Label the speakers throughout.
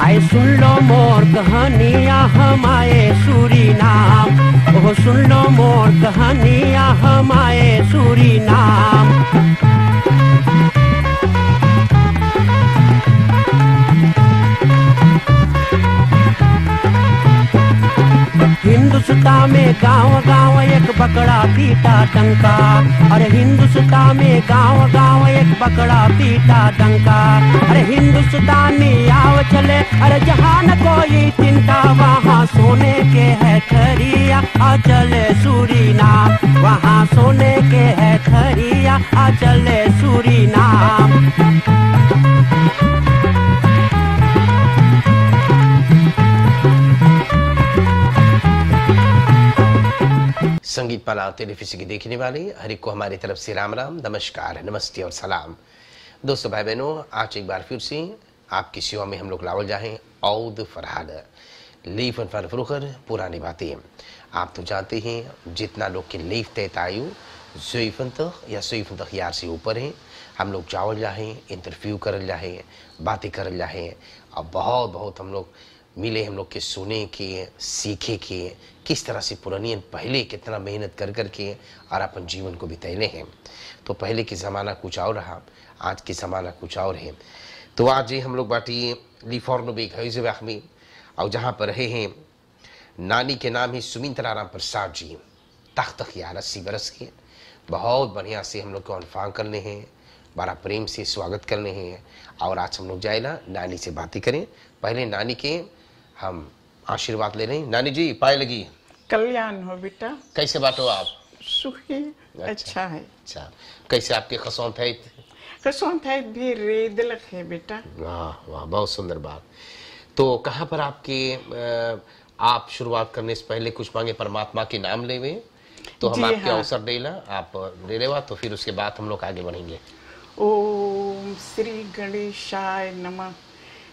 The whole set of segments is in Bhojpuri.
Speaker 1: आए सुन लो मोर कहानियाँ हम आए सूरीनाम, ओह सुन लो मोर कहानियाँ हम आए सूरीनाम। हिंदुस्तान में गांव गांव एक बकरा पीटा डंका, अरे हिंदुस्तान में गांव गांव एक बकरा पीटा डंका। अरे हिंदुस्तानी आओ चले, अरे जहाँ न कोई चिंता, वहाँ सोने के है खरिया आ चले सूरीनाम, वहाँ सोने के है खरिया आ चले सूरीनाम।
Speaker 2: संगीत माला टेलीविजन की देखने वाले हर एक को हमारी तरफ से राम राम, नमस्कार, नमस्ते और सलाम। दोस्तों भाई बहनों, आज एक बार फिर से आपकी सेवा में हम लोग लावल जाएं औद फरहाद लीफ फरफरुखर पुरानी बातें। आप तो जानते हैं जितना लोग के लीफ तय आयु ज़ोईफन तक या ज़ोईफन तक यार से ऊपर है, हम लोग जावल जाएं, इंटरव्यू करल जाएं, बातें करल जाएं, और बहुत बहुत हम लोग मिले, हम लोग के सुने के, सीखे के, किस तरह से पुरानियन पहले कितना मेहनत कर कर के और अपन जीवन को बितैले हैं। तो पहले की ज़माना कुछ और रहा, आज की ज़माना कुछ और है। तो आज हम लोग बाटी लीफॉर्नो बेग है में, और जहाँ पर रहे हैं नानी के नाम है सुमित्रा राम प्रसाद जी, तख्त 80 बरस के। बहुत बढ़िया से हम लोग को अनफांग करने हैं, बड़ा प्रेम से स्वागत करने हैं, और आज हम लोग जाए ना नानी से बातें करें। पहले नानी के हम आशीर्वाद ले रहे हैं। नानी जी पाए लगी,
Speaker 3: कल्याण हो बेटा।
Speaker 2: कैसे बात हो आप?
Speaker 3: सुखी। अच्छा है।
Speaker 2: अच्छा, कैसे आपके खसौन थे?
Speaker 3: खसौन थे भी रेदलक है बेटा।
Speaker 2: वाह वाह, बहुत सुंदर बात। तो कहाँ पर आपके आप शुरुआत करने से पहले कुछ मांगे परमात्मा के नाम ले हुए, तो हम आपके
Speaker 3: हाँ।
Speaker 2: अवसर देला, आप ले लेवा, तो फिर उसके बाद हम लोग आगे बढ़ेंगे।
Speaker 3: ओम श्री गणेशाय नमः।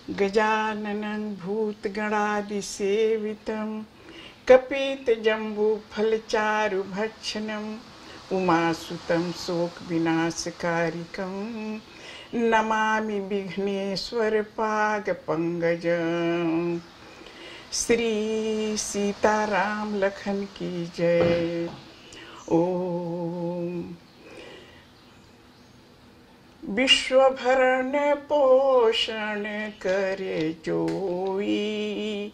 Speaker 3: गजाननं भूतगणादिसेवितं कपितजम्बूफलचारुभक्षणम् उमासुतं शोकविनाशकारिकं नमामि विघ्नेश्वरपादपङ्कजं। श्री सीताराम लखन की जय। ओम विश्व भरण पोषण करे जोई,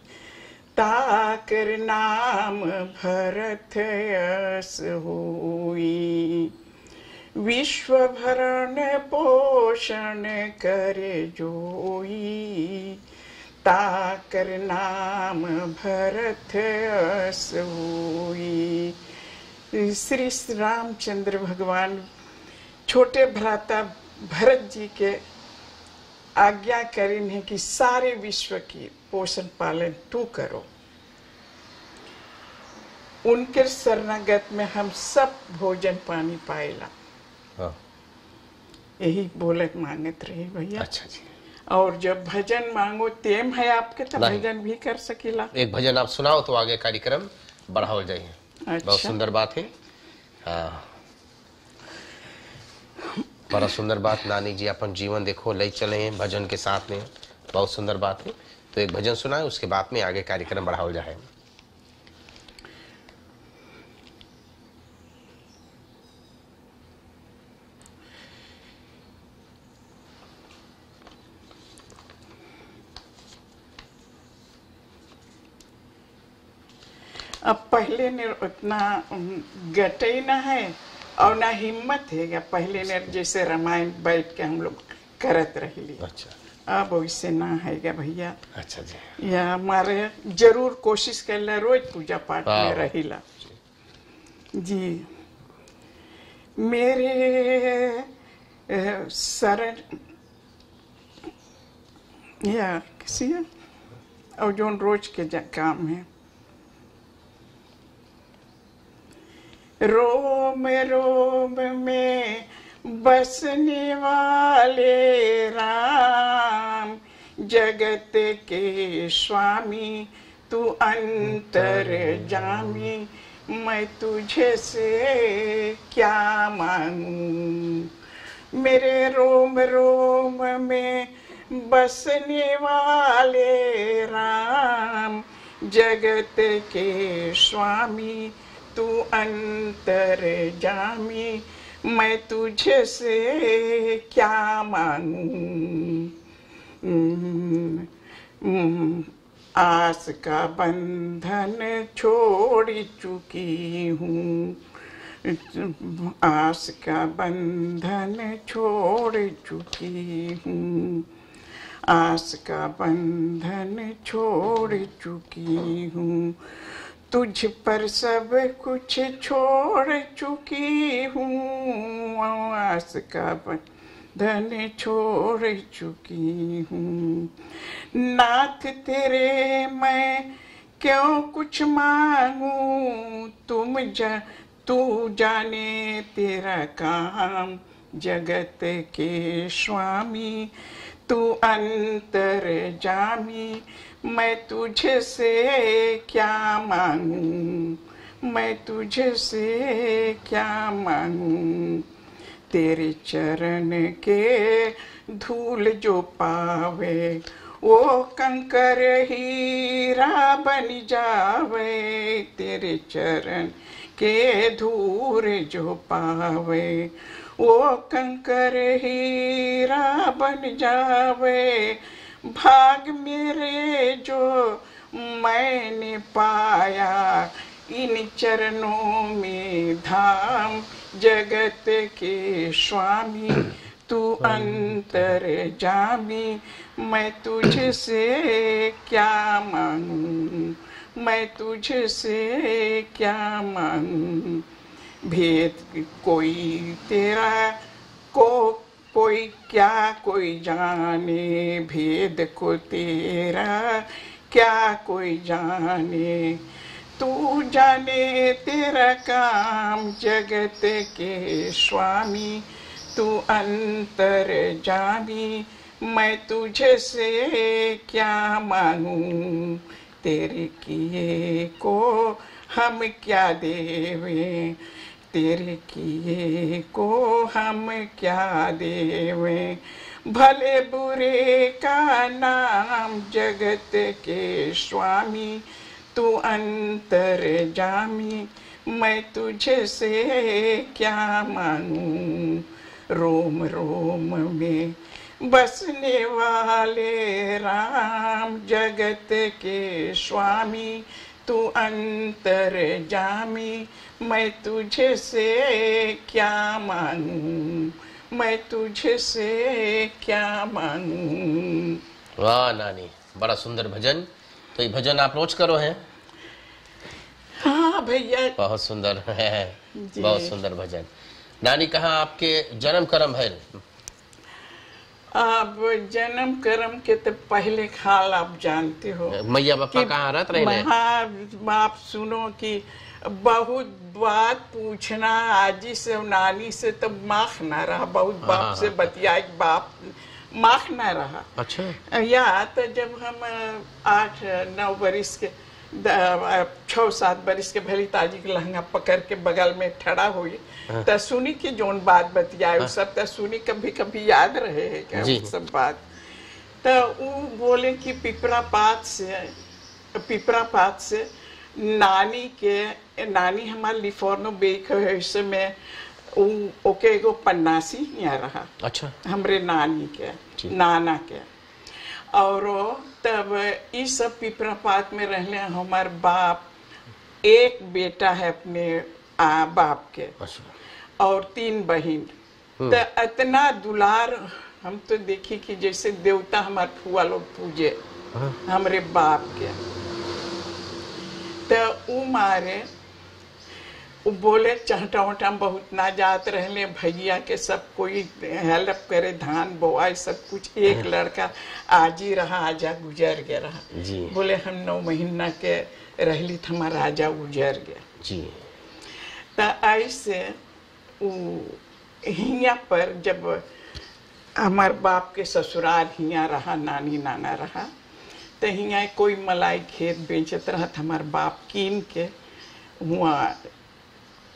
Speaker 3: ताकर नाम भरत यस होई। विश्व भरण पोषण करे जोई, ताकर नाम भरत यस होई। श्री रामचंद्र भगवान छोटे भ्राता भरत जी के आज्ञा करीन है कि सारे विश्व की पोषण पालन तू करो। उनके शरणागत में हम सब भोजन पानी पाएला।
Speaker 2: हाँ।
Speaker 3: यही बोलत मांगत रहे भैया।
Speaker 2: अच्छा जी।
Speaker 3: और जब भजन मांगो तेम है आपके, तो भजन भी कर सकेला।
Speaker 2: एक भजन आप सुनाओ तो आगे कार्यक्रम बढ़ाओ जाए।
Speaker 3: अच्छा।
Speaker 2: बहुत सुंदर बात है। हाँ, बड़ा सुंदर बात। नानी जी अपन जीवन देखो ले चले हैं भजन के साथ में, बहुत सुंदर बात है। तो एक भजन सुनाए, उसके बाद में आगे कार्यक्रम बढ़ाओ जाए।
Speaker 3: अब पहले ने उतना गटे ना है और ना हिम्मत है या पहले ने जैसे रामायण बैठ के हम लोग करत रही।
Speaker 2: अच्छा।
Speaker 3: अब वैसे ना है क्या भैया।
Speaker 2: अच्छा जी।
Speaker 3: या हमारे जरूर कोशिश कर ला, रोज पूजा पाठ में रहीला जी। मेरे शरण या किसी है और जो रोज के काम है। रोम रोम में बसने वाले राम, जगत के स्वामी तू अंतर जामी, मैं तुझे से क्या मांगू। मेरे रोम रोम में बसने वाले राम, जगत के स्वामी तू अंतर्यामी, मैं तुझसे क्या मांगूं। आस का बंधन छोड़ चुकी हूँ, आस का बंधन छोड़ चुकी हूँ, आस का बंधन छोड़ चुकी हूँ, तुझ पर सब कुछ छोड़ चुकी हूँ, आस का बंधन छोड़ चुकी हूँ। नाथ तेरे मैं क्यों कुछ मांगूं, तू जाने तेरा काम, जगत के स्वामी तू अंतर्यामी, मैं तुझसे क्या मांगूं, मैं तुझसे क्या मांगूं। तेरे चरण के धूल जो पावे, वो कंकर हीरा बन जावे। तेरे चरण के धूल जो पावे, वो कंकर हीरा बन जावे। भाग मेरे जो मैंने पाया, इन चरणों में धाम, जगत के स्वामी तू अंतर्यामी, मैं तुझसे क्या मांगूं, मैं तुझसे क्या मांगूं। भेद कोई तेरा कोई क्या कोई जाने, भेद को तेरा क्या कोई जाने। तू जाने तेरा काम, जगत के स्वामी तू अंतर्यामी, मैं तुझसे क्या मांगूं। तेरे किए को हम क्या देवें, तेरे किए को हम क्या देवें। भले बुरे का नाम, जगत के स्वामी तू अंतर्यामी, मैं तुझसे क्या मांगूं। रोम रोम में बसने वाले राम, जगत के स्वामी तू अंतर्यामी, मैं तुझसे क्या मांगूं, मैं तुझसे क्या मांगूं।
Speaker 2: वाह नानी, बड़ा सुंदर भजन। तो ये भजन आप रोज करो हैं?
Speaker 3: हाँ भैया,
Speaker 2: बहुत सुंदर है, बहुत सुंदर भजन। नानी, कहाँ आपके जन्म कर्म है?
Speaker 3: अब जन्म कर्म के तो पहले खाल आप जानते हो,
Speaker 2: मैया बापा कहाँ रहत रहे?
Speaker 3: हाँ, आप सुनो कि बहुत बात पूछना आजी से नानी से तो माख ना रहा, बहुत बाप से बतिया, बाप माख ना रहा।
Speaker 2: अच्छा।
Speaker 3: या तो जब हम 8-9 बरिस के 6-7 बरिस के भली ताजी के लहंगा पकड़ के बगल में ठड़ा हुई, तो सुनी की जोन बात बतियाए सब तो सुनी, कभी कभी याद रहे है क्या वो सब बात। तो वो बोले कि पिपरा पात से नानी हमारे लिफोर्नो बेक है, इसमें ओके एगो पन्नासी यहाँ रहा।
Speaker 2: अच्छा। हमरे
Speaker 3: नानी के नाना के, और तब इस सब पिपरा पात में रहले हमार बाप, एक बेटा है अपने बाप के। अच्छा। और 3 बहन। तो इतना दुलार हम तो देखी कि जैसे देवता हमारे फुआ लोग पूजे हमरे बाप के। तो वो मारे वो बोले चहटा वटा बहुत ना जात रहले, भैया के सब कोई हेल्प करे, धान बोआई सब कुछ। एक लड़का आजी रहा, आजा गुजर गया रहा जी। बोले हम 9 महीना के रहली था, हमारा राजा गुजर गया जी। तो ऐसे हिया पर जब हमार बाप के ससुराल हिया रहा, नानी नाना रहा, तो हिया कोई मलाई खेत बेचत रहा था, हमार बाप कीन के हुआ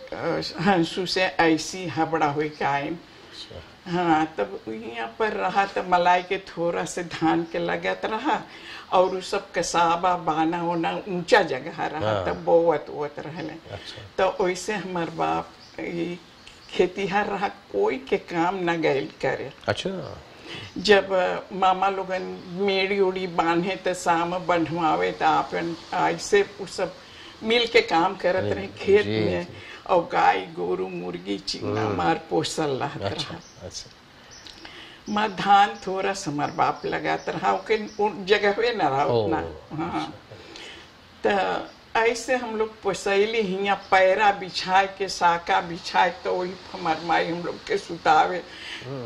Speaker 3: हंसू से ऐसी हबड़ा हुई कायम हाँ, तब यहाँ पर रहा तब मलाई के थोड़ा से धान के लगत रहा और उ सब कसाबा बाना होना ऊंचा जगह रहा।
Speaker 2: हाँ।
Speaker 3: तब बोवत रहले।
Speaker 2: अच्छा।
Speaker 3: तो वैसे हमार बाप खेतीहर रहा, कोई के काम न गैल करे।
Speaker 2: अच्छा।
Speaker 3: जब मामा लोगन मेड़ी उड़ी बांधे तो शाम बंधवावे तो आपन ऐसे उ सब मिल के काम करत रहे खेत में। और गाय गोरू मुर्गी चिंगना मार पोसल रहत रहा।
Speaker 2: अच्छा।
Speaker 3: माँ धान थोड़ा समर बाप लगात रहा, ओके जगह न रहा उतना। हाँ, तो ऐसे हम लोग पोसैली हिया पैरा बिछाए के साका बिछाए तो वही हमार माई हम लोग के सुतावे।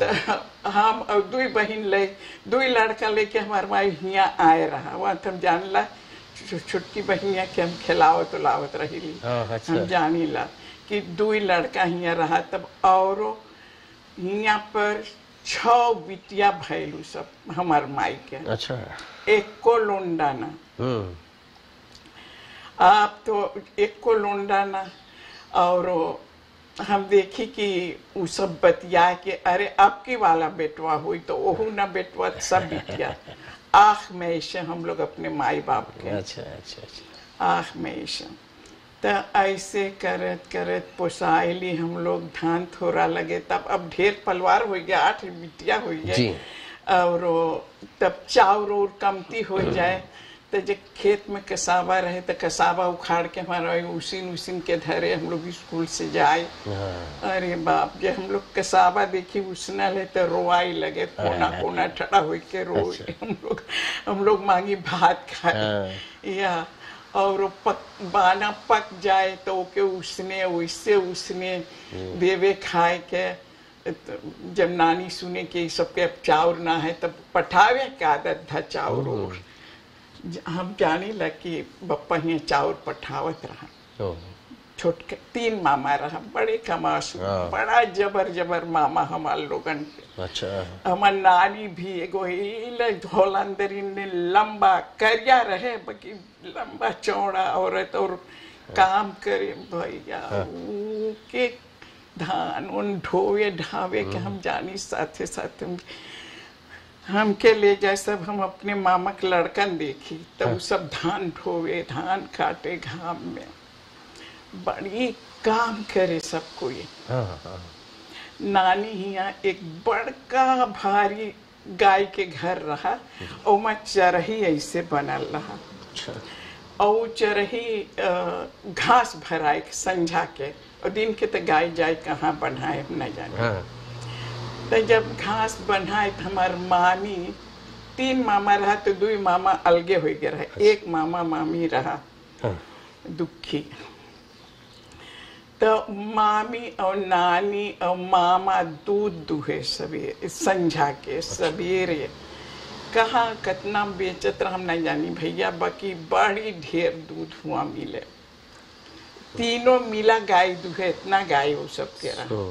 Speaker 3: तो हम और दुई बहन ले दुई लड़का लेके हमार माई हिया आए रहा। वहाँ हम जानला छुटकी बहनिया के हम खिलावत उलावत रही। हम जानी ला कि दुई लड़का हिया रहा। तब और हिया पर 6 बिटिया भैलू सब हमार माई के।
Speaker 2: अच्छा।
Speaker 3: एक को लोंडा ना। आप तो एक को लोंडा ना। और हम देखी कि उ सब बतिया के अरे आपकी वाला बेटवा हुई तो ओहू ना बेटवा सब बिटिया आँख में ऐसे हम लोग अपने माई बाप के।
Speaker 2: अच्छा अच्छा अच्छा।
Speaker 3: आँख में ऐसे तो ऐसे करत करत पोसाइली हम लोग। धान थोड़ा लगे तब अब ढेर परिवार हो गया, 8 बिटिया हो गए। और तब चाउर और कमती हो जाए तो जब खेत में कसावा रहे तो कसावा उखाड़ के हमारा उसीन के धरे हम लोग स्कूल से जाए। अरे बाप, जब हम लोग कसावा देखी उसना ले तो रोआई लगे, कोना कोना ठड़ा हो के रोए। हम लोग मांगी भात खाए या और बाना पक जाए तो ओके उसने वैसे उसने देवे खाए के। जब नानी सुने कि सबके अब चाउर ना है तब पठावे के आदत था चाउर। हम जानी ला कि बप्पा ही चाउर पठावत रहा। छोटके 3 मामा रहा, बड़े कमासू, बड़ा जबर मामा हमार लोगन के। अच्छा। हमार नानी भी एगो होलंदरी ने लंबा करिया रहे, बाकी लंबा चौड़ा औरत और काम करे भैया के धान उन ढोवे ढावे के। हम जानी साथे साथे हमके ले जाए सब। हम अपने मामा के लड़कन देखी तब सब धान ढोवे धान काटे घाम में, बड़ी काम करे सब कोई। नानी हिया एक बड़का भारी गाय के घर रहा और मैं चरही ऐसे बनल रहा। और चरही घास भराए संझा के, और दिन के तो गाय जाए कहाँ बनाए न जाने। तो जब घास बनाए तो हमार मामी 3 मामा रहा तो 2 मामा अलगे हो गए रहा। एक मामा मामी रहा दुखी। तो मामी और नानी और मामा दूध दुहे सवेरे संझा के सवेरे। कहाँ कितना बेचत रहा हम नहीं जानी भैया, बाकी बड़ी ढेर दूध हुआ मिले। तीनों मिला गाय दुहे, इतना गाय वो सब के रहा।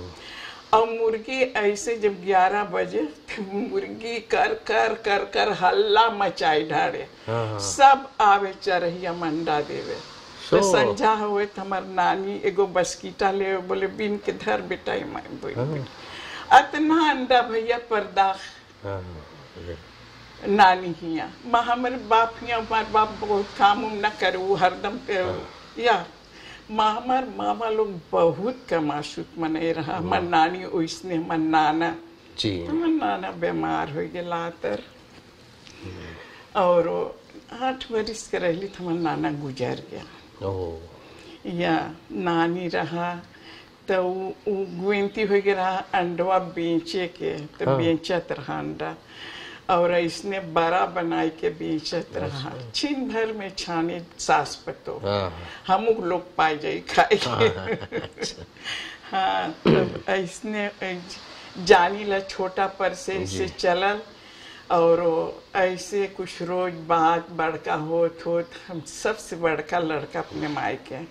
Speaker 3: और मुर्गी ऐसे जब 11 बजे मुर्गी कर कर कर कर हल्ला मचाई ढाड़े। सब आवे चरहिया मंडा देवे। तो संझा हुए तो हमार नानी एगो बस्कीटा ले बोले बिन के धर बेटा अतना अंडा भैया पर्दा। नानी हिया माँ हमारे बाप हिया, हमारे बाप बहुत काम न करे, वो हरदम या हमार मामा लोग बहुत कमाशुत मने रहा। हमार नानी ओइसने हमार नाना जी, हमार नाना बीमार हो गया तर और 8 बरिस के रहली तो हमार नाना गुजर गया। या नानी रहा तो गुंती हो गया रहा अंडवा बेचे के, तो बेचत रहा अंडा और इसने बड़ा बनाए के बेचत रहा। छिन भर में छाने सास पतो हम लोग पाए जाए खाए के। हाँ, तब इसने जानी ला छोटा पर से इसे चलल और ऐसे कुछ रोज बात बड़का होत हम सबसे बड़का लड़का अपने माई के।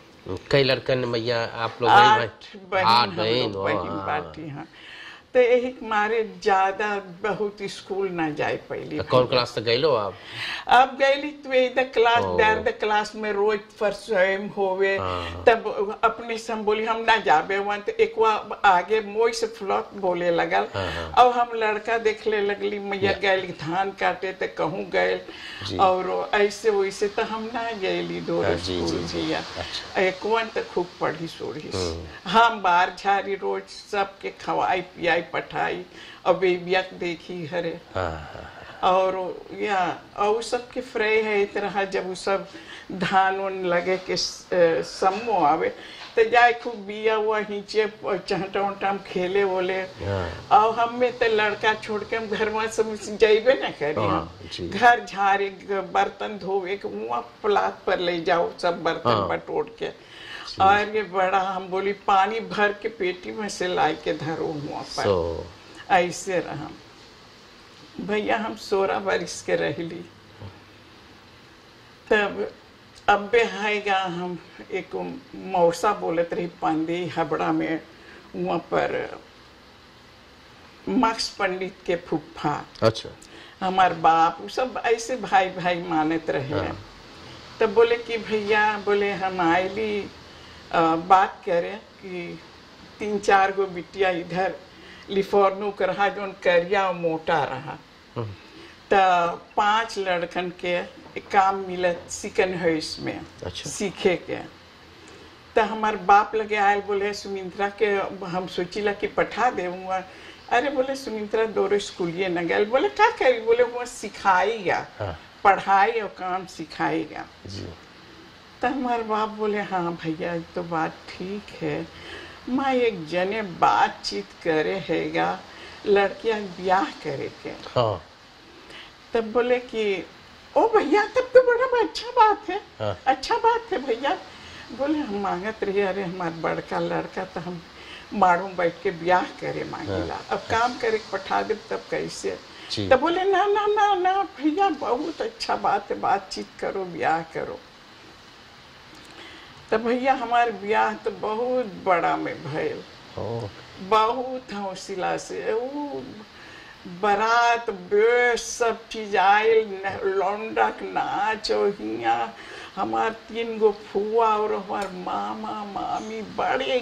Speaker 2: कई लड़कन भैया आप लोग?
Speaker 3: 8 बहन बाटी। हाँ, तो यही मारे ज्यादा बहुत स्कूल ना जाए पहले।
Speaker 2: कौन क्लास तक गई लो आप?
Speaker 3: अब गईली तो इधर क्लास दर क्लास में रोज फर्स्ट स्वयं होवे, तब अपने से हम बोली हम ना जाबे वहाँ, तो एक आगे मोई से फ्लॉक बोले लगल। अब हम लड़का देखले लगली मैया गए धान काटे तो कहूँ गए, और ऐसे वैसे तो हम ना गईली दो स्कूल भैया। एक तो खूब पढ़ी सोढ़ी, हम बाहर झारी रोज सबके खवाई पियाई पठाई, और बेबिया देखी हरे। और या और सबके फ्रे है तरह जब वो सब धान उन लगे के सम्मो आवे तो जाए खूब बिया हुआ हिंचे चहटा उटा खेले बोले। और हमें तो लड़का छोड़ के हम घर में सब जाइबे न करी, घर झारे बर्तन धोवे के वहाँ प्लाट पर ले जाओ सब बर्तन बटोर के। और ये बड़ा हम बोली पानी भर के पेटी में से लाई के धरो हुआ पर ऐसे रहा भैया। हम 16 बरिस के रहली, तब अब्बे हाईगा हम एक मौसा बोलत रही पांडे हबड़ा में, वहाँ पर मार्क्स पंडित के फूफा, अच्छा हमार बाप सब ऐसे भाई भाई मानत रहे। तब बोले कि भैया बोले हम आयली बात करे कि 3-4 गो बिटिया इधर लिफोर्नो कर रहा जो करिया मोटा रहा, तो 5 लड़कन के काम मिलत सीखन है इसमें। अच्छा। सीखे के तो हमार बाप लगे आयल बोले सुमित्रा के हम सोचिला कि पठा देऊंगा। अरे बोले सुमित्रा दोरो स्कूलिए न गए, बोले क्या करी, बोले वो सिखाएगा। हाँ। पढ़ाई और काम सिखाएगा। तो हमारे बाप बोले हाँ भैया तो बात ठीक है, मैं एक जने बातचीत करे हैगा लड़कियां ब्याह करे के। हाँ। तब बोले कि ओ भैया तब तो बड़ा अच्छा बात है। हाँ। अच्छा बात है भैया। बोले हम मांगत रहे, अरे हमारा बड़का लड़का तो हम मारू बैठ के ब्याह करे मांगेला। हाँ। अब काम करे पठा दे तब कैसे। तब बोले ना ना ना ना भैया बहुत अच्छा बात है, बातचीत करो ब्याह करो। तो भैया हमारे ब्याह तो बहुत बड़ा में भयल, बहुत हौसला से वो बारात बेस सब चीज आयल, लौंडा के नाच हिया हमार 3 गो फुआ और हमार मामा मामी बड़े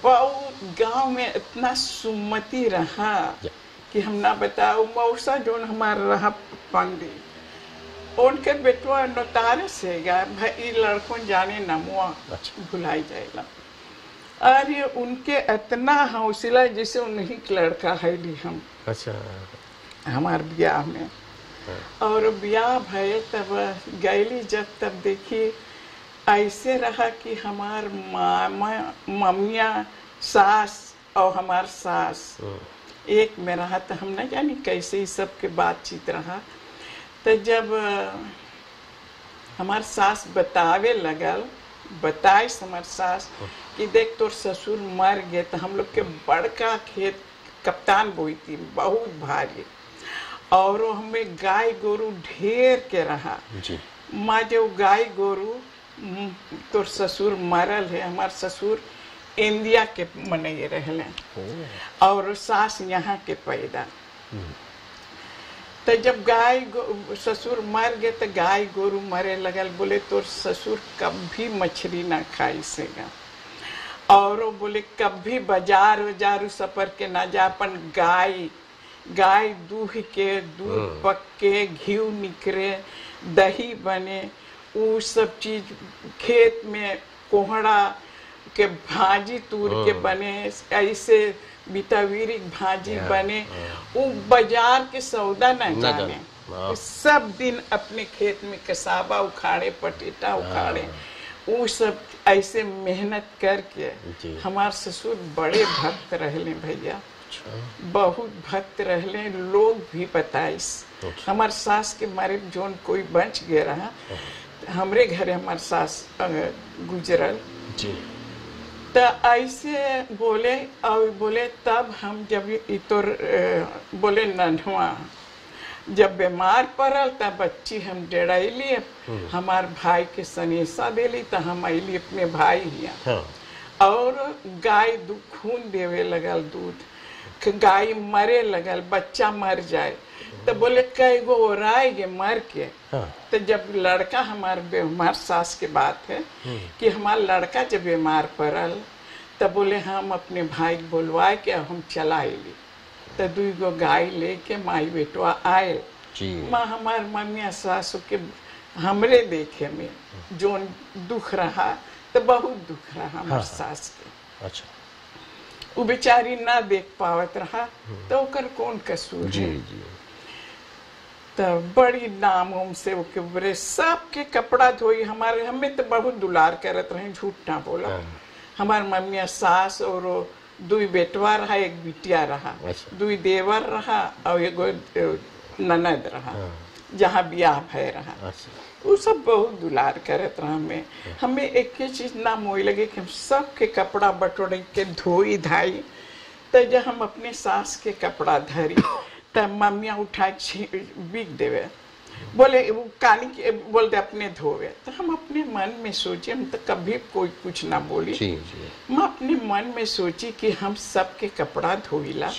Speaker 3: बहुत गांव में इतना सुमति रहा कि हम ना बताओ। मौसा जो हमारा रहा पंडित, उनके बेटवा नोतारे से गया भाई लड़कों जाने नमुआ। अच्छा। भुलाई जाएगा। अरे उनके इतना हौसला जैसे उन्हीं का लड़का है ली हम। अच्छा। हमारे ब्याह में। हाँ। और ब्याह भय तब गैली जब तब देखी ऐसे रहा कि हमार मामा मम्मिया सास और हमार सास एक में रहा, तो हम न जानी कैसे ही सबके बातचीत रहा। तो जब हमार सास बतावे लगल, बताइस हमार सास कि देख तोर ससुर मर गए, तो हम लोग के बड़का खेत कप्तान बोई थी बहुत भारी, और हमें गाय गोरू ढेर के रहा। माँ जो गाय गोरू तोर ससुर मरल है, हमार ससुर इंडिया के मने रहले और सास यहाँ के पैदा। तो जब गाय ससुर मर गए तो गाय गोरू मरे लगल। बोले तोर ससुर कभी मछली ना खाई सेगा, और बोले कभी बाजार वजार सफर के ना जा, अपन गाय दूह के दूध पक के घी निकरे दही बने, वो सब चीज खेत में कोहड़ा के भाजी तूर के बने, ऐसे बितावीरी भाजी बने, वो बाजार के सौदा न जाने। सब दिन अपने खेत में कसाबा उखाड़े, पटेटा उखाड़े, वो सब ऐसे मेहनत करके। हमारे ससुर बड़े भक्त रहले भैया, बहुत भक्त रहले, लोग भी बताइस। हमारे सास के मारे जोन कोई बच गया रहा, हमरे घरे हमारे सास गुजरल। तो ऐसे बोले और बोले तब हम जब इतोर बोले नन्हुआ जब बीमार पड़ल तब बच्ची हम डेढ़ली, हमार भाई के सनेसा देली, तो हम अली अपने भाई हिया। हाँ। और गाय खून देवे लगल दूध, कि गाय मरे लगल, बच्चा मर जाए, तो बोले कई गो ओराएगे मर के।
Speaker 2: हाँ।
Speaker 3: तो जब लड़का हमार सास के बात है कि हमार लड़का जब बीमार पड़ल, तब बोले हम अपने भाई को बोलवाए के हम चला अली। तो 2 गो गाय लेके माई बेटवा आए। माँ हमार मम्मी सासू के हमरे देखे में जो दुख रहा, तो बहुत दुख रहा हमार सास के।
Speaker 2: अच्छा।
Speaker 3: वो बेचारी ना देख पावत रहा, तो ओकर कौन कसूर
Speaker 2: जी
Speaker 3: है।
Speaker 2: जी।
Speaker 3: तो बड़ी नाम उम से ओके बरे सबके कपड़ा धोई। हमारे हमें तो बहुत दुलार करत रहे, झूठ ना बोला। हमार मम्मी सास और 2 बेटवा रहा, 1 बिटिया रहा, 2 देवर रहा और 1 ननद रहा, जहाँ ब्याह भय रहा। वो सब बहुत दुलार करत रहा। हमें एक ही चीज ना मोई लगे कि हम सबके कपड़ा बटोरे के धोई धाई। तो जब हम अपने सास के कपड़ा धरी, तब मम्मिया उठा बिक देवे, बोले वो कानी के बोल दे अपने धोवे। तो हम अपने मन में सोचे, हम तो कभी कोई कुछ ना बोली। मैं अपने मन में सोची कि हम सबके कपड़ा धोइला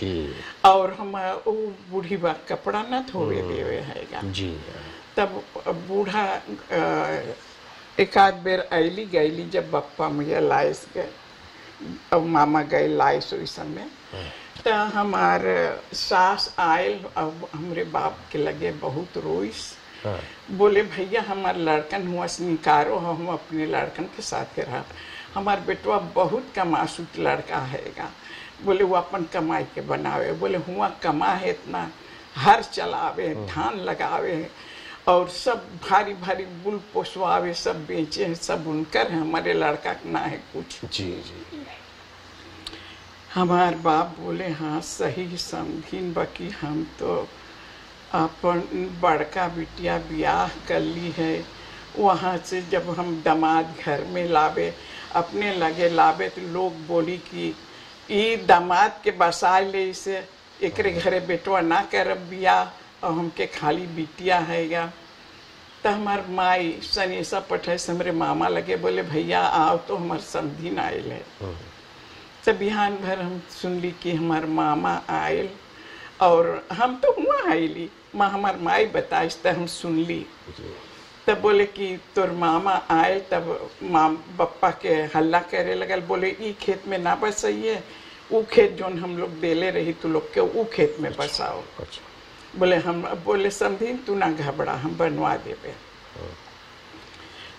Speaker 3: और हम वो बूढ़ी बा कपड़ा ना धोवे देवे हैगा। तब बूढ़ा 1 आध बेर अली गईली, जब बप्पा मुझे लाइस गए और मामा गए लाइस उस समय। तो हमार सास आयल और हमरे बाप के लगे बहुत रोइस। बोले भैया हमार लड़कन हुआ निकारो, हम अपने लड़कन के साथ रहा। हमार बेटवा बहुत कमासुत लड़का हैगा। बोले वो अपन कमाई के बनावे। बोले हुआ कमा है इतना, हर चलावे, धान लगावे और सब भारी भारी बुल पोसवावे, सब बेचे, सब उनकर है, हमारे लड़का ना है कुछ।
Speaker 2: जी जी।
Speaker 3: हमार बाप बोले हाँ सही समझीन बाकी हम तो अपन बड़का बिटिया ब्याह कर ली है। वहाँ से जब हम दामाद घर में लावे, अपने लगे लावे, तो लोग बोली कि ये दामाद के बसाए ले, इसे एकरे घरे बेटवा ना करब ब्याह और हमके खाली बिटिया हैगा। तो हमार माई सनेसा पठे से हमरे मामा लगे, बोले भैया आओ तो हमार समझीन आयल है। तो बिहान भर हम सुनली कि हमार मामा आयल और हम तो हुआ आयली, माँ हमार माई बताइस तो हम सुनली। तब बोले कि तोर मामा आए, तब माँ बप्पा के हल्ला करे लगल, बोले ई खेत में ना बसाइए, वो खेत जोन हम लोग देले रही तू लोग के वो खेत में बसाओ। बोले हम बोले समझीन तू ना घबरा, हम बनवा देवे।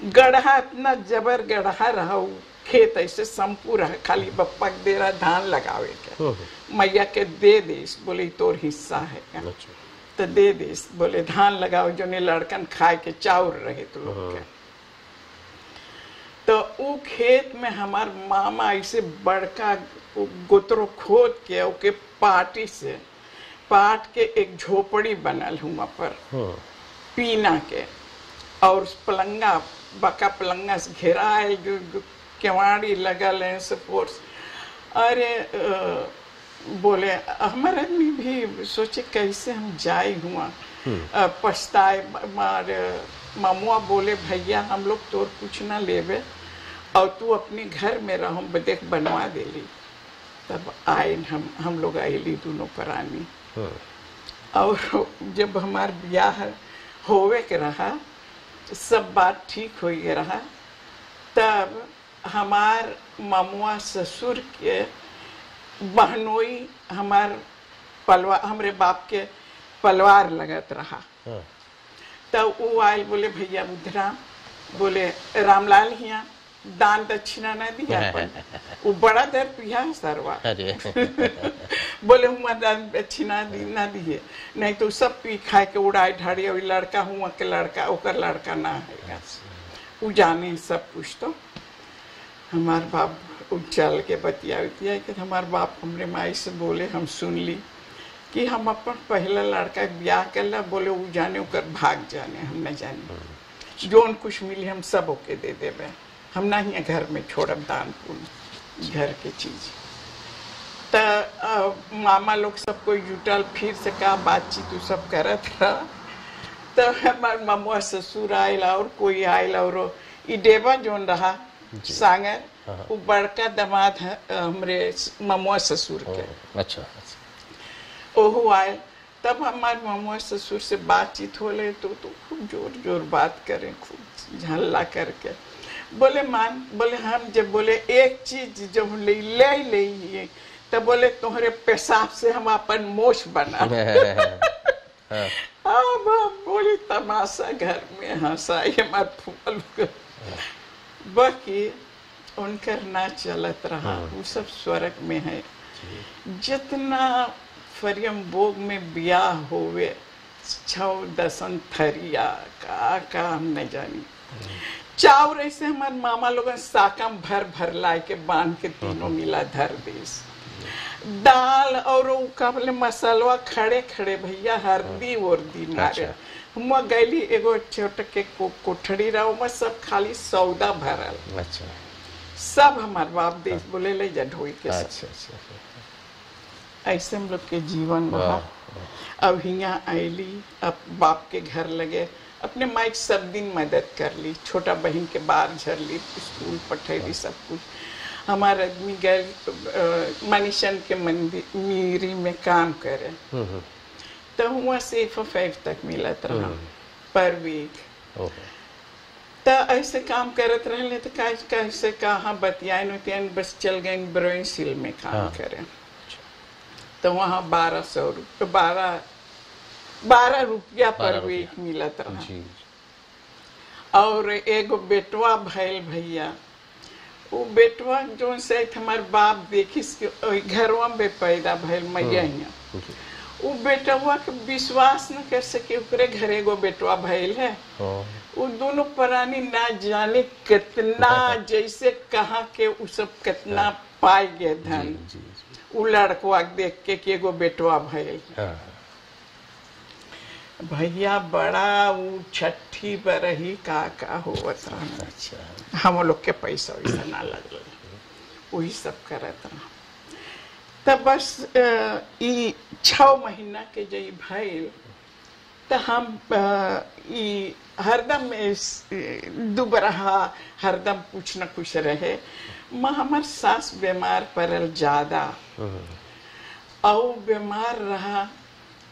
Speaker 3: गढ़ा इतना जबर गढ़ा रहा, खेत ऐसे संपू रहा, खाली बप्पा के दे रहा धान लगावे के। मैया के दे देस, बोले तोर हिस्सा है क्या? तो दे देस, बोले धान लगाओ जो ने लड़कन खाए के चाउर रहे तो लोग के। तो वो खेत में हमार मामा ऐसे बड़का गोतरो खोद के ओके पाटी से पाट के एक झोपड़ी बनल हुआ पर पीना के, और पलंगा बका पलंगा से घेरायल, केवाड़ी लगल है सपोर्ट। अरे बोले हमारे आदमी भी सोचे कैसे हम जाए हुआ, पछताए। हमारे मामुआ बोले भैया हम लोग तोर कुछ ना लेवे और तू अपने घर में रहो, देख बनवा देली। तब आए हम लोग आयली दोनों प्राणी। और जब हमार ब्याह होवे के रहा, सब बात ठीक हो गया रहा, तब हमार मामुआ ससुर के बहनोई हमार पलवा हमरे बाप के पलवार लगत रहा। तब वो आयल, बोले भैया बुधरा, बोले रामलाल हिया दान दक्षिणा न दिया, वो बड़ा दर पिया सरवा। बोले हुआ दान दक्षिणा ना दिए, नहीं तो सब पी खाए के उड़ाई ढाड़ी, और लड़का हुआ के लड़का ओकर लड़का ना है, वो जाने सब कुछ। तो हमार बाप चल के बतिया कि हमार बाप हमरे माई से बोले, हम सुन ली कि हम अपन पहला लड़का ब्याह कर ला, बोले वो जाने ओकर भाग जाने, हम न जाने, जोन कुछ मिली हम सब ओके दे देवे, हम ना ही घर में छोड़ब दान पुण्य घर के चीज। तो मामा लोग सब कोई जुटल, फिर से का बातचीत सब करत रहा। तो हमार मामुआ ससुर आयल और कोई आयल, और ई डेबा जोन रहा सांगर, वो बड़का दामाद है हमरे ममुआ ससुर के।
Speaker 2: अच्छा।
Speaker 3: ओहो आए, तब हमारे ममुआ ससुर से बातचीत हो ले तो खूब जोर जोर बात करें, खूब हल्ला करके बोले बोले हम जब बोले एक चीज जब ले तब बोले तुम्हारे पेशाब से हम अपन मोश बना। अब बोली तमाशा घर में हंसाई हमारे फूल। बाकी उनकर ना चलत रहा, वो सब स्वर्ग में है। जितना फरियम बोग में ब्याह होवे 6 थरिया का हम नहीं जानी। चाउर ऐसे हमारे मामा लोग साकम भर भर लाए के बांध के तीनों मिला धर देश। दाल और का बोले मसालवा खड़े खड़े भैया हरदी वर्दी मारे। हम गैली एगो छोट के कोठड़ी रहा, में सब खाली सौदा भरल।
Speaker 2: अच्छा।
Speaker 3: सब हमारे बाप देश बोले ले जा ढोई के। अच्छा। ऐसे हम लोग के जीवन रहा। अब यहाँ आईली, अब बाप के घर लगे, अपने माइक सब दिन मदद कर ली, छोटा बहन के बाहर झर ली, स्कूल पठैली, सब कुछ। हमारे आदमी गए मनीषन के मंदिर मीरी में काम करे, तो वहाँ से 5 तक मिलत रहा पर वीक। तो ऐसे काम करत रहले, तो कैसे कहाँ बतियान बस चल गए ब्रोइसिल में काम करे। तो वहाँ 1200 रुपये 12 रुपया पर वीक मिलत रहा। और एगो बेटवा भैल भैया, वो बेटवा जो से हमारे बाप देखिस घरवा में पैदा भैल मैया। वो बेटवा के विश्वास न कर सके ओकरे घरे एगो बेटवा भैल है। वो दोनों प्राणी ना जाने कितना जैसे कहा के उ सब कितना पाई गए धन। वो लड़कवा देख के कि एगो बेटवा भैल। भैया बड़ा वो 6 बरही का होवत रहा। अच्छा। हम लोग के पैसा वैसा ना लगल, वही सब करत रहा। तब बस 6 महीना के जई भैल, तो हम हरदम दुबरहा हरदम कुछ न कुछ रहे। माँ हमार सास बीमार पड़ल ज्यादा, और बीमार रहा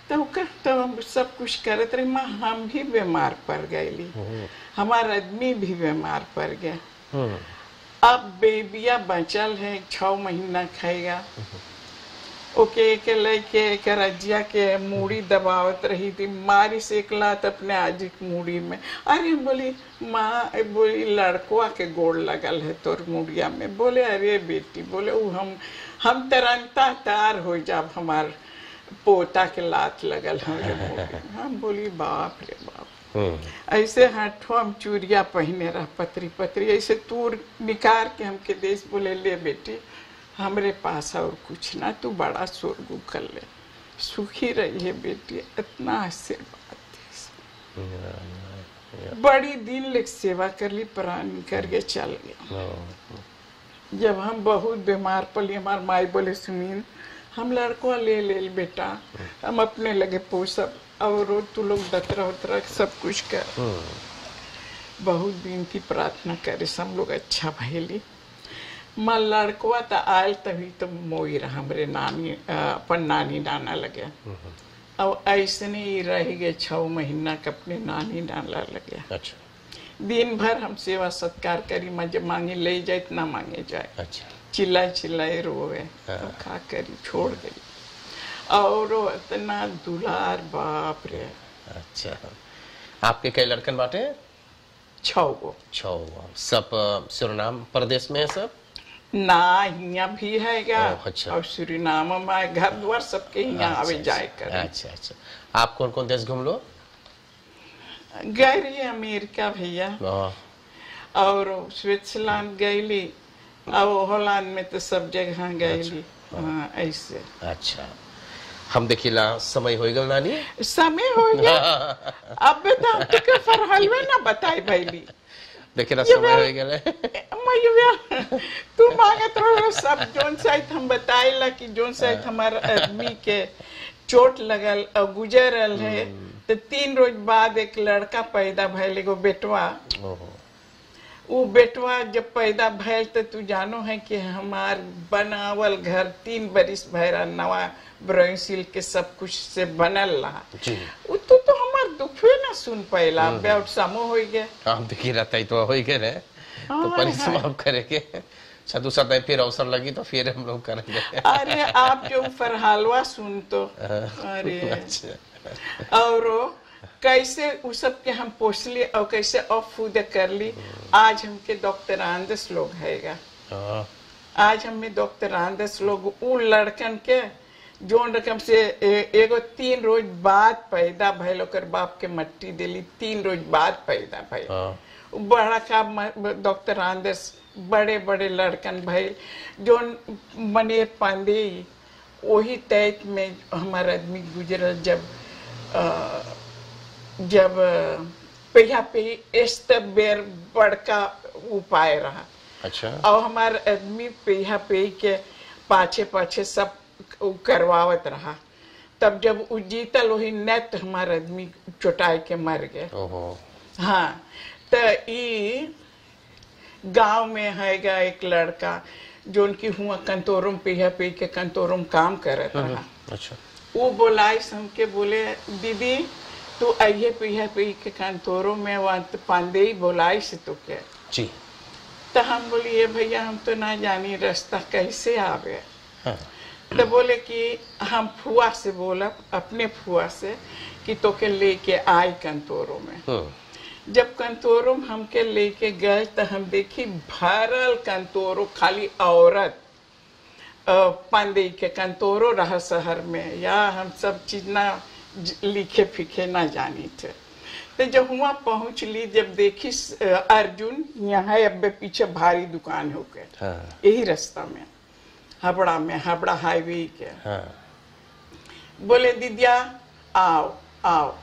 Speaker 3: तो हम सब कुछ करत रही। माँ हम भी बीमार पड़ गईली, हमारा आदमी भी बीमार पड़ गया। अब बेबिया बचल है 6 महीना खाएगा। ओके के लेके रजिया के मूड़ी दबावत रही थी, मारी से एक लात अपने आजी की मूड़ी में। अरे बोली माँ, बोली लड़कुआ के गोड़ लगल है तोर मूड़िया में। बोले अरे बेटी, बोले वो हम तरंता तार हो जाब, हमार पोता के लात लगल हमारे। हम बोली बाप रे बाप। ऐसे हाथों हम चूड़िया पहने रहा पतरी पतरी, ऐसे तूर निकाल के हमके देश। बोले ले बेटी, हमरे पास और कुछ ना, तू बड़ा शोरगु कर ले, सुखी रही है बेटी। इतना आशीर्वाद बड़ी दिन ले सेवा कर ली, प्राण कर के चल गया। जब हम बहुत बीमार पड़ी, हमार माई बोले सुनील हम लड़कों ले बेटा, हम अपने लगे पोसब, और तू लोग दतरा उतरा सब कुछ कर। बहुत विनती प्रार्थना करे, सब लोग अच्छा भैली। माँ लड़कवा तो आयल तभी तो मोई रहा हमरे नानी, अपन नानी नाना लगे। अब ऐसे नहीं रह गए 6 महीना के अपने नानी नाना लगे। अच्छा। दिन भर हम सेवा सत्कार करी, मजे मांगे ले जाए ना मांगे जाए। अच्छा। चिल्लाए रोवे, तो खा करी छोड़ गई। और इतना दुलार बाप रे। अच्छा।
Speaker 2: आपके कई लड़कन बाटे?
Speaker 3: 6 गो।
Speaker 2: सब सुरनाम प्रदेश में है सब?
Speaker 3: ना यहाँ भी है क्या।
Speaker 2: अच्छा।
Speaker 3: और सुरीनाम में घर द्वार सबके यहाँ आवे जाए कर।
Speaker 2: अच्छा। आप कौन कौन देश घूम लो?
Speaker 3: गए रही अमेरिका भैया, और स्विट्जरलैंड गईली, और हॉलैंड में तो सब जगह गईली। ऐसे। अच्छा।
Speaker 2: हम देखिला समय हो गया नानी,
Speaker 3: समय हो गया। अब बता तो फरहलवे ना बताई भैली,
Speaker 2: देखिला समय हो गया।
Speaker 3: तू मांगत रहो सब जोन साइड हम बताइला कि जोन साइड हमारे आदमी के चोट लगल और गुजरल है। तो 3 रोज बाद एक लड़का पैदा भइल, एगो बेटवा। वो बेटवा जब पैदा भैल तो तू जानो है कि हमार बनावल घर 3 बरिस भैरा नवा ब्रोइसिल के सब कुछ से बनल रहा। वो तो हमार दुखवे ना सुन पैला बेउट समो हो गए।
Speaker 2: आप देखिए रहता ही तो हो गए ना, तो परिश्रम आप करेंगे सदु सदा फिर अवसर लगी तो फिर हम लोग करेंगे।
Speaker 3: अरे आप जो फरहालवा सुन तो अरे
Speaker 2: अच्छा।
Speaker 3: और कैसे उस सब के हम पोस लिए और कैसे ऑफ फूड कर ली। आज हमके डॉक्टर आंदस लोग हैगा, आज हमें डॉक्टर आंदस लोग उ लड़कन के जोन रकम से एगो 3 रोज बाद पैदा भइल, ओकर बाप के मट्टी दिली 3 रोज बाद पैदा भइल। बड़ा का डॉक्टर आंदस बड़े बड़े लड़कन भइल जोन मने पांडे वही तैत में हमारा आदमी गुजरल। जब पहिया पे इस बेर बड़का उपाय रहा।
Speaker 2: अच्छा।
Speaker 3: और हमार आदमी पहिया पे के पाछे पाछे सब करवावत रहा। तब जब उ जीतल वही नेत हमार आदमी चोटाई के मर गए। हाँ, तो ई गांव में हैगा एक लड़का जो उनकी हुआ कंतोरम पहिया पे के कंतोरम काम करत रहा।
Speaker 2: अच्छा।
Speaker 3: वो बोलाई हमके बोले दीदी तू आइए पहिया पे के कंतोरम में वहाँ पांडे ही बोलाई से तो क्या
Speaker 2: जी।
Speaker 3: तो हम बोलिए भैया हम तो ना जानी रास्ता कैसे आवे।
Speaker 2: हाँ।
Speaker 3: तो बोले कि हम फुआ से बोला अपने फुआ से कि तो के लेके आए कंतोरों में। जब कंतोरों हमके लेके गए तो हम देखी भरल कंतोरों खाली औरत पांडे के कंतोरों रहा शहर में। या हम सब चीज ना लिखे फिखे ना जानी थे। तो जब वहाँ पहुँच ली, जब देखी अर्जुन यहाँ अब पीछे भारी दुकान हो गए।
Speaker 2: हाँ।
Speaker 3: यही रास्ता में हावड़ा हाईवे के।
Speaker 2: हाँ।
Speaker 3: बोले दीदिया आओ आओ,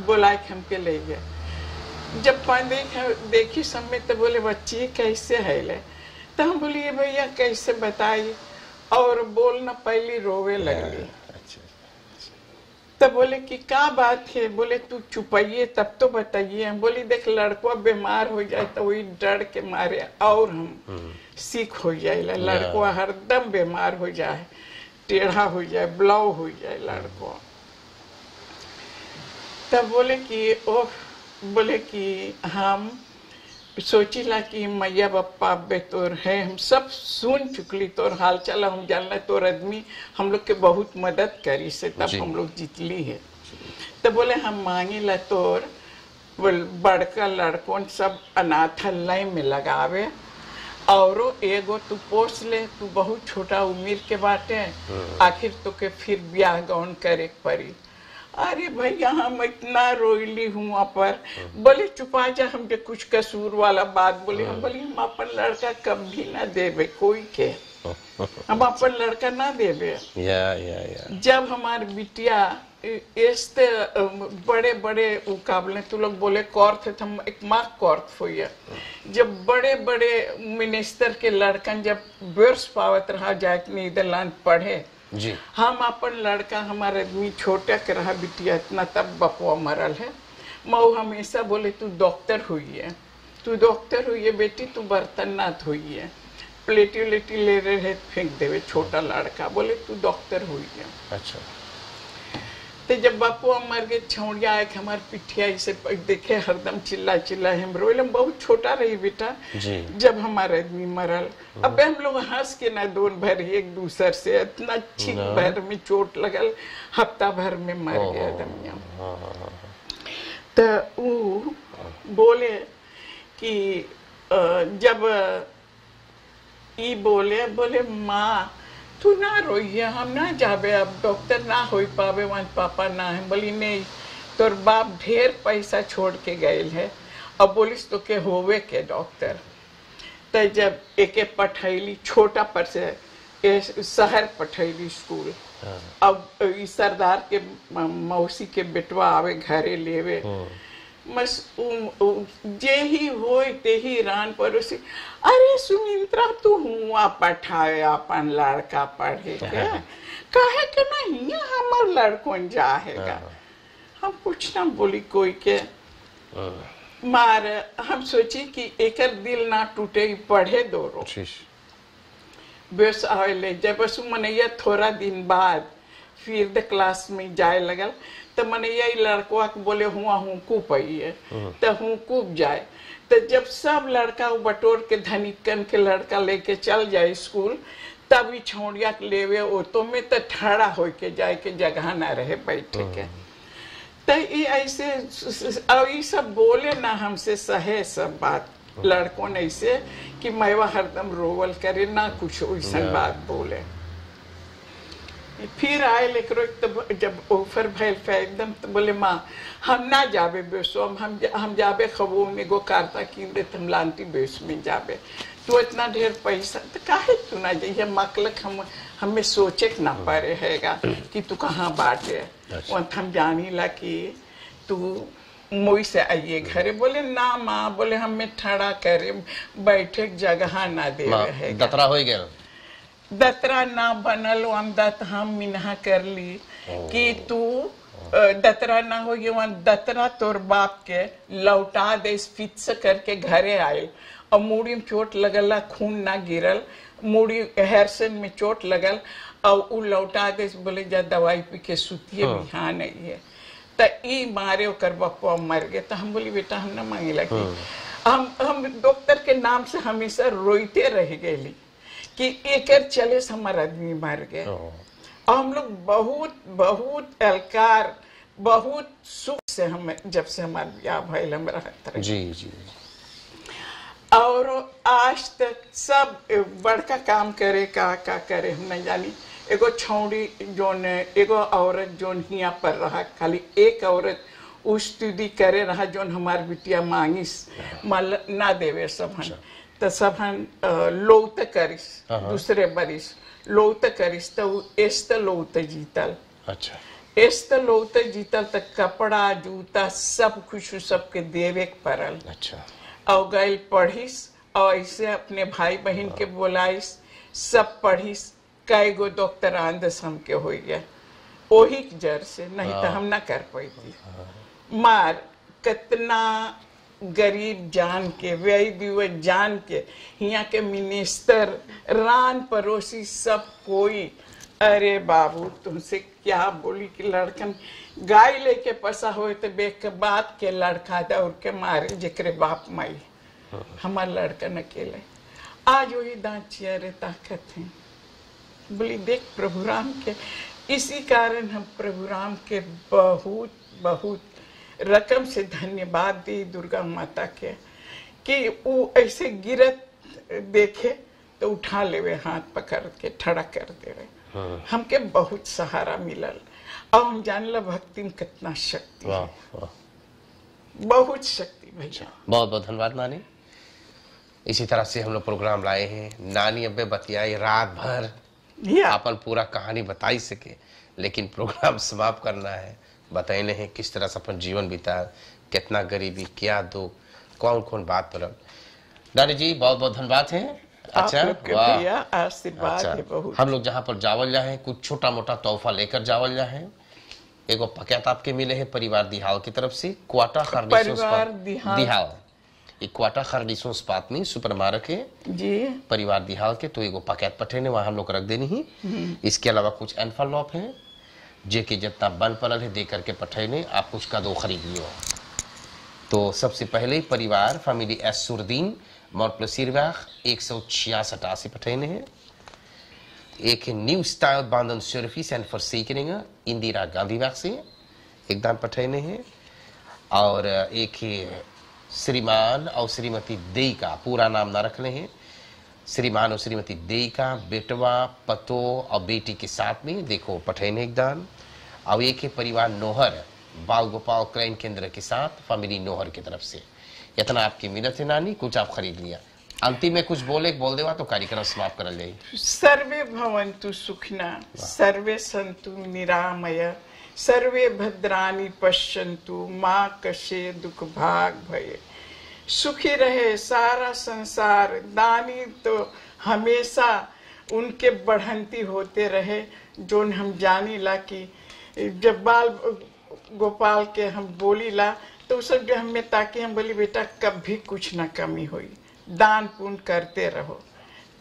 Speaker 3: बोला कि हमके ले गए। जब पांडे देखी समय तो बोले बच्ची कैसे है ले। तो हम बोलिए भैया कैसे बताइए, और बोलना पहले रोवे लगली। तब बोले कि क्या बात है। बोले तू चुपाइए तब तो बताइए। हम बोली देख लड़का बीमार हो जाए तो वही डर के मारे और हम सीख हो जाए। लड़का हरदम बीमार हो जाए, टेढ़ा हो जाए, ब्लाउ हो जाए लड़का। तब बोले कि ओह, बोले कि हम सोचिला कि मैया बप्पा अब्बे तोर है, हम सब सुन चुकली तोर हाल चाल, हम जानला तोर आदमी हम लोग के बहुत मदद करी से तब हम लोग जीतली है। तो बोले हम मांगी ला तोर बड़का लड़कों सब अनाथालय में लगावे और एगो तू पोस ले। तू बहुत छोटा उम्र के बाटे, आखिर तो के फिर ब्याह गौन करे पड़ी। अरे भैया हम इतना रोईली हुआ पर। बोले चुपा जा, हम जो कुछ कसूर वाला बात बोली। हम बोली हम अपन लड़का कभी ना देवे कोई के, हम अपन लड़का ना देवे। जब हमार बिटिया ऐसे बड़े बड़े मुकाबले तू लोग बोले कौर्थ थे, हम एक माँ कौर्थ हो। जब बड़े बड़े मिनिस्टर के लड़कन जब वर्ष पावत रहा जाए नीदरलैंड पढ़े
Speaker 2: जी।
Speaker 3: हम अपन लड़का हमारे आदमी छोटा के रहा बिटिया इतना, तब बपुआ मरल है। मऊ हमेशा बोले तू डॉक्टर हुई है, तू डॉक्टर हुई है बेटी, तू बर्तन ना धोई है, प्लेटी उलेटी ले रहे फेंक देवे। छोटा लड़का बोले तू डॉक्टर हुई है।
Speaker 2: अच्छा।
Speaker 3: तो जब बापुआ मर गए छौड़िया आए हमारे पिठिया इसे देखे हरदम चिल्ला चिल्ला हम रोए। बहुत छोटा रही बेटा
Speaker 2: जी। जब
Speaker 3: हमारे आदमी मरल, अब हम लोग हंस के ना दोन भर एक दूसर से इतना छीक भर में चोट लगल, हफ्ता भर में मर गया दमिया। तो वो बोले कि जब ई बोले माँ तू ना रोइए, हम ना जाबे, अब डॉक्टर ना हो पावे, वहाँ पापा ना है। बोली नहीं, तोर बाप ढेर पैसा छोड़ के गए है, अब बोलिस तो के होवे के डॉक्टर। तो जब एके पठैली छोटा पर से शहर पठैली स्कूल। अब सरदार के मौसी के बेटवा आवे घरे लेवे, बस जे ही होए ते ही रान पड़ोसी अरे सुमित्रा तू हुआ पठाए अपन लड़का पढ़े के काहे के नहीं हमार लड़कों जाएगा। हम पूछना बोली कोई के मार हम सोची कि एकर दिल ना टूटे, पढ़े दोरो बेस आवेले। जब बस मनैया थोड़ा दिन बाद फिर द क्लास में जाए लगल तो मनैया लड़कवा के बोले हुआ हूँ कूप है तो हूँ कूप जाए। तो जब सब लड़का बटोर के धनिकन के लड़का लेके चल जाए स्कूल, तब ही छोड़िया के लेवे ऑटो में तो ठड़ा हो के जाए के जगह ना रहे बैठे के। तो ये ऐसे और ये सब बोले ना हमसे सहे सब बात लड़कों ने ऐसे कि मैवा हरदम रोवल करे ना कुछ वैसा बात बोले। फिर आए लेकर तो जब ऑफर भैल एकदम तो बोले माँ हम ना जाबे बेसो, हम जाबे खबो में गो कारता कीन दे तुम लांटी बेस में जाबे, तो इतना ढेर पैसा तो काहे तू ना जाइए मकलक हमें सोचे ना पारे हैगा कि तू कहाँ बाटे। हम जानी ला कि तू मोई से आइए घरे। बोले ना माँ, बोले हमें ठड़ा करे बैठे जगह ना दे है।
Speaker 2: दतरा हो गया,
Speaker 3: दतरा ना बनल हम दत हम मिनहा कर ली कि तू दतरा ना हो गया। वहाँ दतरा तोर बाप के लौटा दे फिक्स करके घरे आये और मूड़ी में चोट लगल, खून ना गिरल, मूड़ी हेरसन में चोट लगल और उ लौटा दे। बोले जा दवाई पी के सुतिए बिहान नहीं है तो ई मारे ओकर बप्पा मर गए। तो हम बोली बेटा हम ना मांगे लगी, हम डॉक्टर के नाम से हमेशा रोते रह गए कि एकर चले से हमारा आदमी मर गए। और हम लोग बहुत बहुत अलकार बहुत सुख से हम जब से हमारा ब्याह भइल हम रहत रहे।
Speaker 2: जी जी।
Speaker 3: और आज तक सब बड़का काम करे का करे हम नहीं जानी। एगो छौड़ी जोन एगो औरत जोन हिया पर रहा, खाली एक औरत उस स्टडी करे रहा जोन हमार बिटिया मांगिस माल ना देवे सबहन। तो सबहन लौत करिस दूसरे बरिस लौत करिस तो एस्त लौत जीतल।
Speaker 2: अच्छा,
Speaker 3: एस्त लौत जीतल तो कपड़ा जूता सब कुछ सबके देवे के पड़ल।
Speaker 2: अच्छा।
Speaker 3: और गैल पढ़िस और ऐसे अपने भाई बहन के बोलाइस, सब पढ़िस, कई गो डॉक्टर आंदस हमके हो गया वही जर से, नहीं तो हम ना कर पाती। मार कितना गरीब जान के व्यय जान के यहाँ के मिनिस्टर रान पड़ोसी सब कोई, अरे बाबू तुमसे क्या बोली कि लड़कन गाय लेके पसा हो तो बेक के बात के लड़का दौड़ के मारे जेकरे बाप माई। हमार लड़कन अकेले आज वही दांत चियारे ताकत है। बोली देख प्रभु राम के, इसी कारण हम प्रभु राम के बहुत बहुत रकम से धन्यवाद दी दुर्गा माता के कि वो ऐसे गिरत देखे तो उठा लेवे हाथ पकड़ के ठड़ा कर देवे। हमके बहुत सहारा मिलल और हम जानला भक्ति में कितना शक्ति है, बहुत शक्ति भैया।
Speaker 2: बहुत बहुत धन्यवाद नानी। इसी तरह से हम लोग प्रोग्राम लाए हैं। नानी अब्बे बतियाई रात भर अपन पूरा कहानी बताई सके, लेकिन प्रोग्राम समाप्त करना है। बताइने हैं किस तरह से अपन जीवन बिता, कितना गरीबी, क्या दुख, कौन कौन बात पर। नानी जी बहुत बहुत धन्यवाद है। अच्छा,
Speaker 3: वाह आशीर्वाद है बहुत।
Speaker 2: हम लोग जहाँ पर जावल जाए कुछ छोटा मोटा तोहफा लेकर जावल जाए। एगो पकेट आपके मिले है परिवार दिहाल की तरफ से, क्वाटा दिहाल क्वाटा खरडीसों बात में सुपर मार्केट
Speaker 3: जी
Speaker 2: परिवार दिहाल के, तो एगो पकेट पठेने वहां हम लोग रख देनी ही। इसके अलावा कुछ एनफलॉप है जे के जितना बन पड़ल है दे करके पठेने, आप कुछ का दो खरीद लियो। तो सबसे पहले परिवार फैमिली एस सुरदीन मॉन्टप्लसीरवाग 166 पठेने हैं। एक है न्यू स्टाइल बांधन सर्विस एंड फॉरसेकनिंग इंदिरा गांधी बाग से एक दान पठेने हैं। और एक है श्रीमान और श्रीमती देई का, पूरा नाम ना रखने हैं, श्रीमान और श्रीमती देई का बेटवा पतो और बेटी के साथ में देखो पठेने एक दान। और एक है परिवार नोहर बाल गोपाल क्रय केंद्र के साथ फैमिली नोहर की तरफ से। इतना आपकी मिलत है नानी, कुछ आप खरीद लिया। अंतिम में कुछ बोल देवा तो कार्यक्रम समाप्त कर जाए।
Speaker 3: सर्वे भवन्तु सुखिना सर्वे सन्तु निरामय सर्वे भद्राणि पश्यन्तु माँ कशे दुख भाग भये। सुखी रहे सारा संसार, दानी तो हमेशा उनके बढ़ंती होते रहे। जो हम जानी ला कि जब बाल गोपाल के हम बोली ला तो सब जो हमें ताकि हम बोली बेटा कभी कुछ ना कमी हुई, दान पुण्य करते रहो।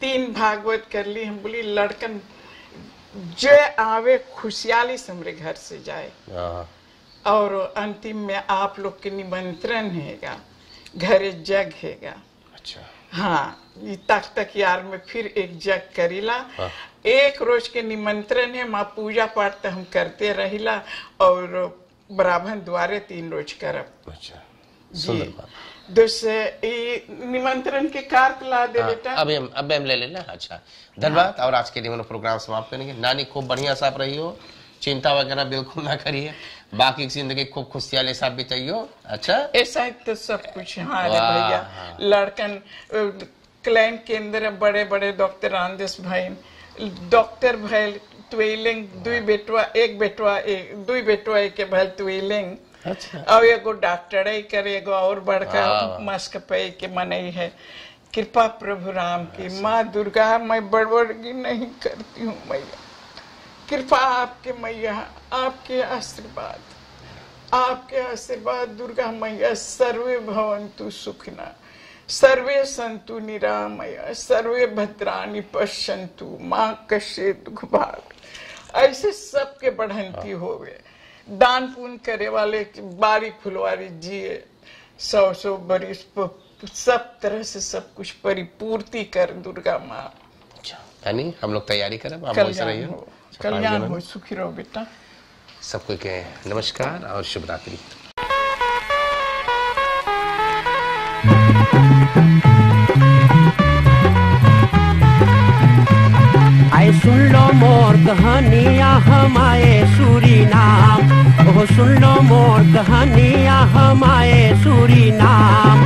Speaker 3: 3 भागवत कर ली। हम बोली लड़कन जो आवे खुशहाली से हमरे घर से जाए। और अंतिम में आप लोग के निमंत्रण हैगा, घरे जग हैगा।
Speaker 2: अच्छा।
Speaker 3: हाँ, ये तक यार में फिर एक जग करीला। एक रोज के निमंत्रण है, माँ पूजा पाठ तो हम करते रहिला और ब्राह्मण द्वारे 3 रोज करब।
Speaker 2: अच्छा, सुंदर बात।
Speaker 3: दूसरे निमंत्रण के कार्ड ला दे बेटा।
Speaker 2: अब हम ले लेना। अच्छा, धन्यवाद। और आज के लिए प्रोग्राम समाप्त करेंगे। नानी खूब बढ़िया साफ रही हो, चिंता वगैरह बिल्कुल ना करिए, बाकी की जिंदगी खूब खुशहाली साफ बिताइए। अच्छा,
Speaker 3: ऐसा तो सब कुछ। हाँ रे भैया, लड़कन क्लैन के अंदर बड़े बड़े डॉक्टर रामदेस भाई, डॉक्टर भाई ट्वेलिंग, 2 बेटवा, 1 बेटवा, 2 बेटवा एक भाई ट्वेलिंग।
Speaker 2: अच्छा।
Speaker 3: और एगो डॉक्टर करे, एगो और बड़का मस्क पे के मनई है। कृपा प्रभु राम की। माँ दुर्गा, मैं बड़बड़गी नहीं करती हूँ मैया, कृपा आपके मैया, आपके आशीर्वाद, आपके आशीर्वाद दुर्गा मैया। सर्वे भवन्तु सुखिना, सर्वे सन्तु निरामया, सर्वे भद्राणि पश्यन्तु माँ कष्टे दुख भाग। ऐसे सबके बढ़ंती होवे। दान पुण्य करे वाले बारी फुलवारी जिए 100 बरिस, सब तरह से सब कुछ परिपूर्ति कर दुर्गा माँ।
Speaker 2: यानी हम लोग तैयारी करें।
Speaker 3: कल्याण हो, सुखी रहो बेटा।
Speaker 2: सबको के नमस्कार और शुभ रात्रि।
Speaker 1: आए सुन लो मोर कहानियाँ हम आए सूरीनाम, ओह सुन लो मोर कहानियाँ हम आए सूरीनाम।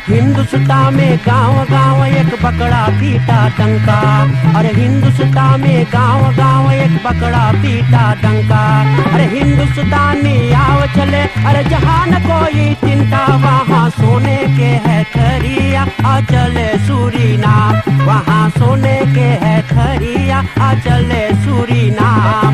Speaker 1: हिंदुस्तान में गांव गांव एक बकरा पीटा डंका, अरे हिंदुस्तान में गांव गांव एक बकरा पीटा डंका। अरे हिंदुस्तानी आव चले, अरे जहाँ न कोई चिंता, वहाँ सोने के है खरिया, आ चले सूरीनाम, वहाँ सोने के है खरिया, आ चले सूरीनाम।